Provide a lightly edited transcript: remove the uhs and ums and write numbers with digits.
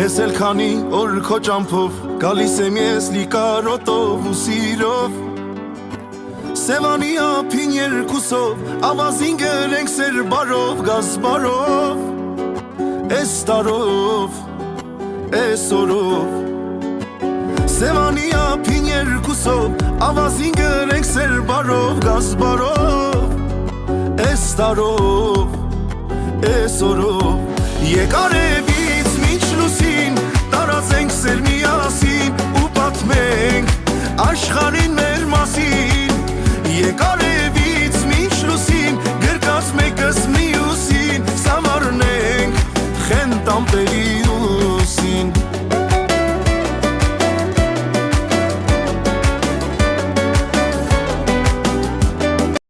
Ես էլ քանի օր քո ճամփով գալիս եմ ես լիկարոտով ու սիրով Սևանի ափին երկուսով ավազին գերենք սեր բարով գազբարով Էս տարով, էս օրով Սևանի ափին երկուսով ավազին գերենք սեր բարով գազբարով Էս տարով, էս օրով Եկ արևից մինչ լուսին տարածենք սեր միասին ու պատմենք աշխարհին մեր մասին Եկ արևից